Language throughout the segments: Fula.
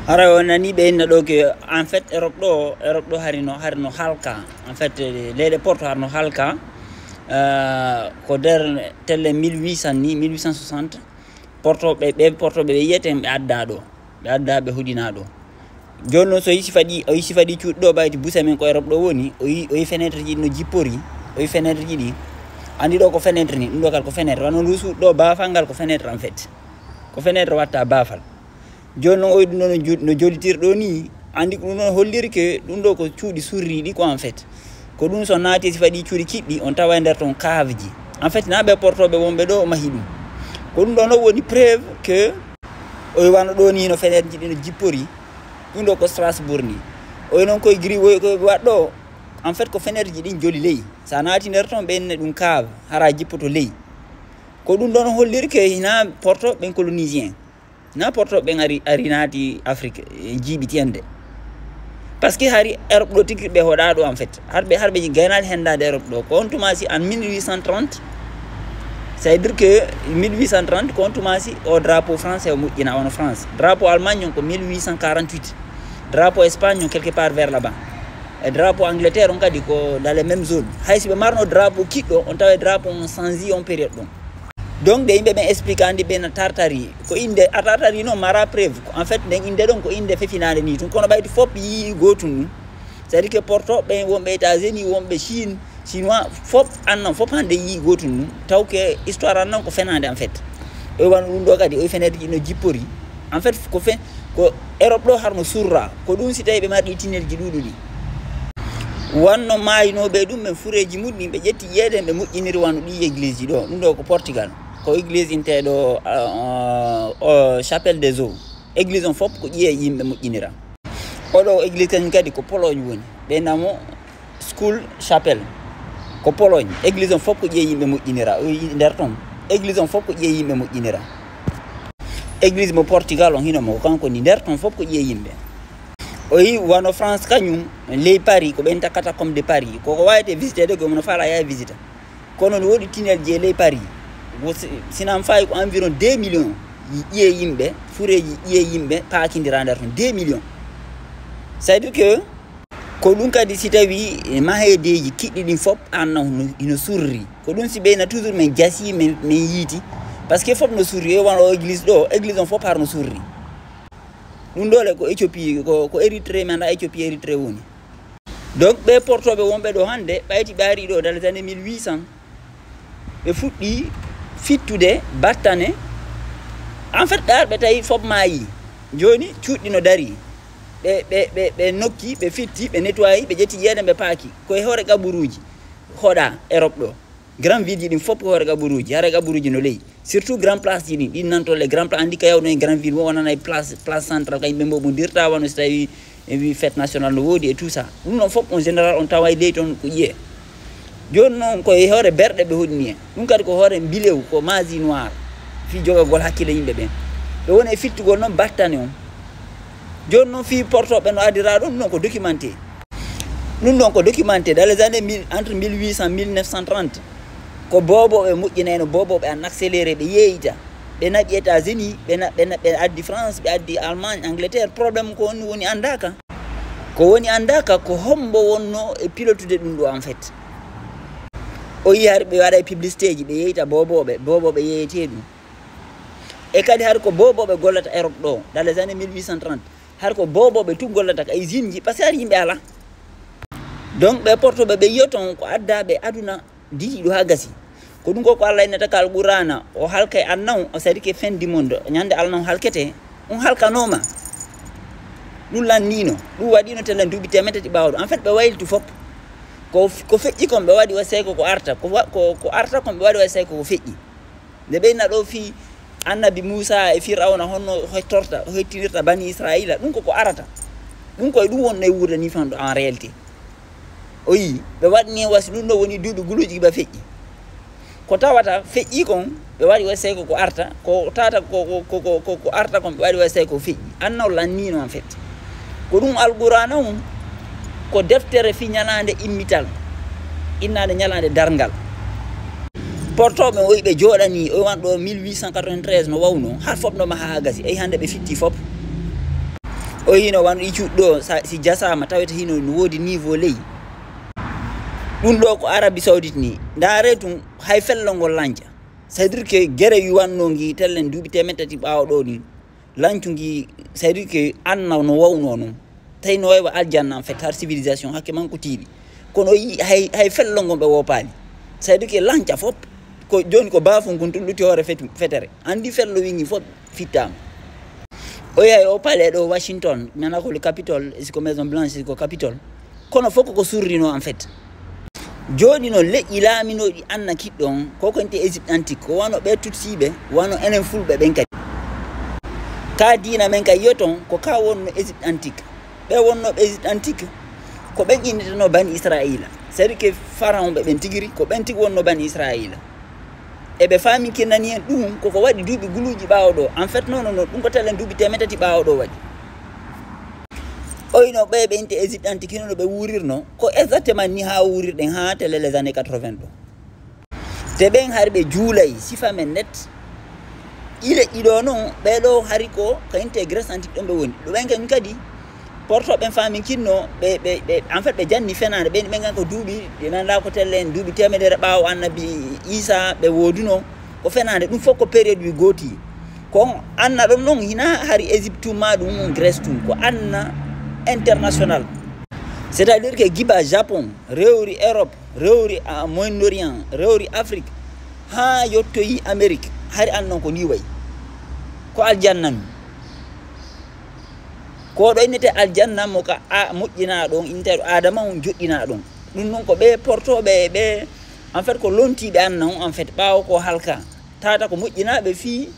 Ara wonani be do ke en fait Europe do harino halka en fait les portes harno halka ko der tele 1800 ni 1860 porto be yeten be adda be hudina do jonno so yisi fadi ciuddo bayti busa men ko Europe do woni o yi fenêtre ji no jippori o yi fenêtre ji di andi do ko fenêtre ni do kal ko fenêtre wano lusu do bafangal ko fenêtre en fait ko fenêtre watta bafal jonno o no jolitirdo ni andi ko non holliri ke dum do ko ciudi surridi ko en fait ko dum so naati si fadi ciudi kiddi on tawa der ton kavji en fait nabe portobe wonbe do mahidum ko dum do no woni preuve que o wano do ni no fenêtre ji no jippori dum do ko Strasbourg ni o non koy gri ko waddo en fait ko fenêtre ji din joli ley sa naati der ton ben dum kav hara jippoto ley ko dum do no holliri ke hina porto ben colonisien na porto ben ari naati Afrique jibitiende parce que hari Europe do tigi be hoda do en fait harbe ji gaynal hendade Europe do ko on tumasi en 1830 ça veut dire que 1830 ko on tumasi au drapeau français o mujjina on France drapeau Allemagne ko 1848 drapeau Espagne quelque part vers là-bas et drapeau Angleterre on kadi ko dans les mêmes zones haysi be marno drapeau kiddo on tawe drapeau on sanzi on période don donc de yimbe ben expliquandi ben tartari ko inde tartari no mara preuve en fait den inde don ko inde fefinade ni tun kono bayti fop yi gotun c'est à dire que porto ben wombe États-Unis wombe Chine chinois fop annan fop hande yi gotun taw ke histoire annan ko fenande en fait e wan dum do kadi o fenade no jippori en fait ko Europe do harno surra ko dum si tay be mardi tinelji dududi wanno mayno be dum men fureji mudni be jetti yeden be mujjiniri wanu di église do dum do ko Portugal ko église intedo chapelle des eaux église on fop ko jiye yimbe mujjinira odo église tan kadi ko Pologne woni be namo school chapelle ko Pologne église on fop ko jiye yimbe mujjinira der ton église on fop ko jiye yimbe mujjinira église mo Portugal on hino mo kanko ni der ton fop ko jiye yimbe oyi wano France kanyum les Paris ko ben takata comme de Paris ko wayte visiter de go mo fala ya visiter kono wodi tinel je les Paris sinam fay ko environ 2 millions yiye yimbe fureji yiye yimbe paakindira ndar 2 millions ça veut dire que ko dum kadi si tawi mahedeji kiddi din fop anna ino surri ko dum si beyna toujours men jasi men yiti parce que fop no surri e wano église on fop har no surri dum dole ko Éthiopie ko Érythrée manda Éthiopie Érythrée woni donc be portobe wonbe do hande bayti bari do dans les années 1800 be fuddi fittude battane en fait be tay fop mayi joni ciuddi no dari be nokki be fitti be nettoyer be jetti yeden be paaki ko hore gaburuji hoda Europe do grand ville din fop hore gaburuji hare gaburuji no ley surtout grand place din nanto les grand place andi kayaw no grand ville wona nay place centrale kay be mbo dirta wano tawi wi fête nationale no wodi et tout ça dum non fop en général on taway ley ton ko yiye jon non ko hore berde be hodni dum kadi ko hore bilew ko mazi noir fi joga gol hakkile yimbe ben do woni fittugol non battane on jon non fi porto be no adira dum non ko documenté dans les années entre 1800 et 1930 ko bobo be mujjineno bobo be en accéléré be yeeyita be nabi États-Unis be addi France be addi Allemagne Angleterre problème ko woni andaka ko hombo wonno e pilotude dum do en fait o yar be wada publicité ji be yeeyita bobo be yeeyete dum e kadi har ko bobo be gollata Europe do dans les années 1830 har ko bobo be tu gollata ay zinji parce que yimbe ala donc be porto be yoton ko adda be aduna diti do hagasi ko dum ko Allah inata kal qur'ana o halkay annaw o sadi ke fin du monde nyande alnaw halkete on halkanoma dum lannino dum wadino telen dubi temetati bawdo en fait be wayltu fop ko feji kon be wadi wasay ko arta ko arta kon be wadi wasay ko feji de be na do fi annabi Musa e Firawna honno hoytinirta bani Israila dum ko arata dum koy dum wonne wuurde ni fando en réalité oyi be wadni wasi dum do woni dubi guluji ba feji ko tawata feji kon be wadi wasay ko arta ko tata ko arta kon be wadi wasay ko feji annaw lannino en fait ko dum alqur'ana ko deftere fi nyalande immital innade nyalande darngal portobe o be jodani o wan do 1893 no wawno har fop no ma ha gasi e hande be fitti fop o hino wan iccuɗɗo si jasama tawete hino no wodi niveau ley ɗum ɗo ko Arabie Saoudite ni ndaare tum hay fello ngol lanca c'est à dire que guere yuwanno ngi tellen duuɓi temetati ɓaawa ɗo ni lancu ngi c'est à dire que anna no wawno noon tawi no waywa aljanna en fait har civilisation hakke man ko tiiɗi kono yi hay fello ngon ɓe wopaali c'est à dire que lanca fof ko joni ko baafo ngon tulluti hoore fetere andi fello wingi fof fittama o yahi o paale ɗo Washington nana ko le Capitole siko Maison Blanche siko Capitole kono fof koko surrino en fait joni no leƴƴi laaminoɗi anna kiɗɗon koko ente Égypte antique ko wano ɓe tutsiɓe wano enen fulɓe ɓen kadi ka dina men kay yoton ko ka wonno Égypte antique ɓe wonnoɓe Égypte antique ko ɓen inneteno bani Israila c'est à dire que pharaon ɓe ɓen tigiri ko ɓen tigi wonno bani Israila eɓe faami kinnani en ɗum koko waɗi duuɓi guluji ɓaawo ɗo en fait non ɗum ko tellen duuɓi temetati ɓaawo ɗo waɗi oyno ɓe ɓe inte Égypte antique hino no ɓe wurirno ko exactement ni ha wurirɗen ha tele les années 80 ɗo te ɓen hari ɓe juulay sifa men net ile ɗiɗo noon ɓeɗo hari ko inte Grèce antique ɗon ɓe woni ɗo ɓen kañum kadi portoɓen faami kinno ɓe en fait ɓe janni fenade ɓen ɓen gan ko duuɓi ɗi nanda ko telle en duuɓi temedere ɓaawo annabi Isa ɓe wooduno ko fenade ɗum fof ko période wi gooti ko anna ɗon noon hina hari Égypte tumma ɗum Grèce tum ko anna international c'est à dire que giba Japon rewri Europe rewri Moyen-Orient rewri Afrique ha yottoyi Amérique hari an noon ko ni wayi ko aljanna mi ko ɗo innete aljanna mo ka moƴƴina ɗon inteɗo adama on joɗɗina ɗon ɗum noon ko ɓe portoɓe ɓe en fait ko lontiɓe anna on en fait ɓaawo ko halka tata ko moƴƴinaɓe fi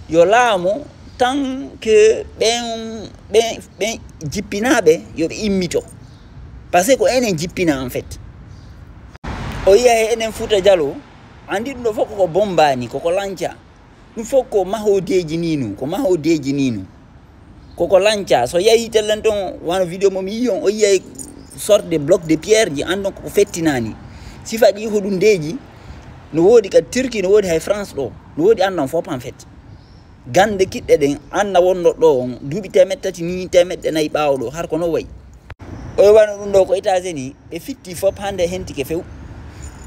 yo laamo tant que ɓen jippinaɓe yoɓe immito par ce que ko enen jippina en fait o yiya he enen Fouta Diallo andi ɗum ɗo fof koko bombani koko lanca ɗum fof ko mahodeji ninu ko mahodeji ninu koko lanca so yahi tellen ton wano vidéo momi yi on o yiyay sorte de bloc de pierre ji andon koko fettinani sifa ɗi hoɗum ndeji no woodi kadi Turquie no woodi hay France ɗo no woodi andan fof en fait gande kiɗɗe ɗen anna wonno ɗo on duuɓi temettati ni temedde nayyi ɓaawo ɗo har kono wayi o wano ɗum ɗo ko États-Unis ɓe fitti fof hande hentike few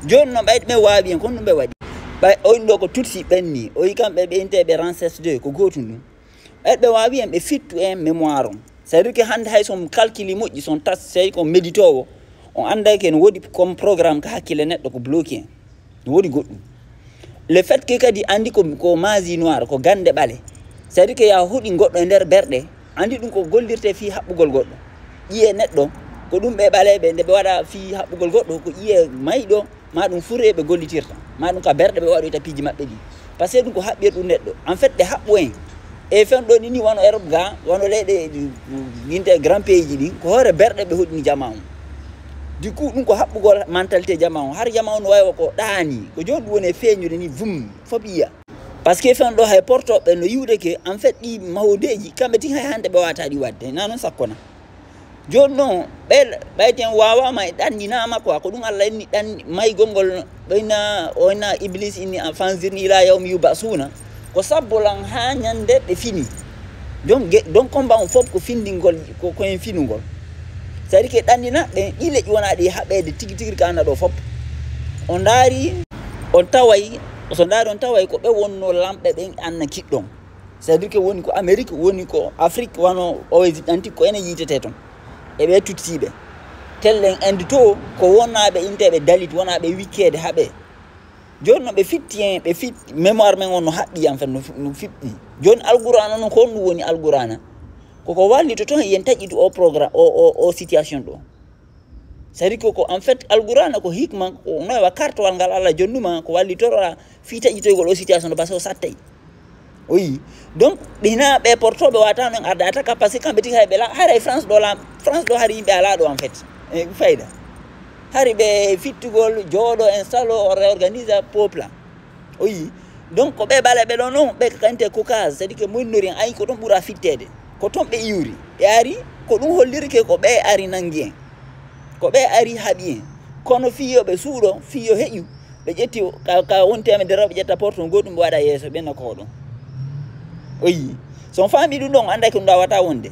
joni noon ɓayde ɓe waawi en kono ɗum ɓe waɗi ɓay on ɗo ko tutsi ɓenni o yi kamɓe ɓe inteɓe Ramsès II ko gotum ɗum ɓayde ɓe waawi en ɓe fittu en mémoire on c'est à dire que hande hay son calculi moƴƴi son tas sey ko méditowo on anday ke no woodi comme programme ko hakkille neɗɗo ko bloqué en no woodi goɗɗum le fait que kadi andi ko magie noire ko gande ɓale c'est à dire que ya huuɗi goɗɗo e nder berɗe andi ɗum ko gollirte fi haɓɓugol goɗɗo ƴiye neɗɗo ko ɗum ɓe ɓaleɓe nde ɓe waɗa fi haɓɓugol goɗɗo ko ƴiye mayɗo ma ɗum fure ɓe gollitirta ma ɗum ka berɗe ɓe waɗoyta piiji maɓɓe ɗi par ce que ɗum ko haɓɓir ɗum neɗɗo en fait ɗe haɓɓu en e fen ɗo ni wano Europe ga wano leyɗe yinte grand pays ji ɗi ko hoore berɗe ɓe hoɗini jama on du coup ɗum ko haɓɓugol mentalité jama on har jama on no waywa ko ɗaani ko joni ɗum woni e feeñude ni vum fof yiya par ce que fen ɗo hay portoɓe no yiwde ke en fait ɗi mahodeji kamɓe tin hay hande ɓe wata ɗi wadde na noon sakkona joni noon ɓe ɓayten wawama e ɗanninama quoi ko ɗum Allah inni ɗan maygol ngol ɓeyna oyna iblis inni en fanzirni ila yawmi yubasuna ko sabbolan ha ñande ɓe fini donc combat on fof ko findingol koyen finugol c'est à dire que ɗannina ɓe ɗi leƴƴi wona ɗi haɓede tigui tigui ka anda ɗo fof on daari on taway so daari on taway ko ɓe wonno lamɓe ɓen anna kiɗɗon c'est à dire que woni ko Amérique woni ko Afrique wano o Égypte antique ko ene yitete toon eɓe tuttiɓe tellen inde to ko wonaɓe inteɓe dalit wonaɓe wikkede haaɓe joni no ɓe fitti en ɓe fitti mémoire men on no haɓɓi en fait no fiɓɓi joni alqurana noon ko honɗum woni alqurana koko wallito toon yen taƴƴitu o programme o situation ɗo c'est à dire que ko en fait alqurana ko hikma ko nowa kartowal ngal Allah jonnuma ko wallitora fi taƴƴitoygol o situation ɗo par ce que o sattay o yi donc ɗina ɓe portoɓe wata noon arda ataka par ce que kamɓe tigi hay ɓe haray France ɗo hari yimɓe ala ɗo en fait e fayda hari ɓe fittugol jooɗo installe o réorganise peuple o yi donc ko ɓe ɓale ɓe ɗo noon ɓe kante caucase c'est à dire que Moyen-Orient ayi ko ɗon ɓuura fittede ko toon ɓe iwri ɓe ari ko ɗum hollirke ko ɓe ari nangi en ko ɓe ari haaɓi en kono fiyoɓe suuɗo fiyo heƴu ɓe ƴetti ka won temedere ɓe ƴetta porte goɗɗum ɓe waɗa yeeso ɓenna ko ɗon o yi son faami ɗum ɗon anday ko ɗum ɗawata wonde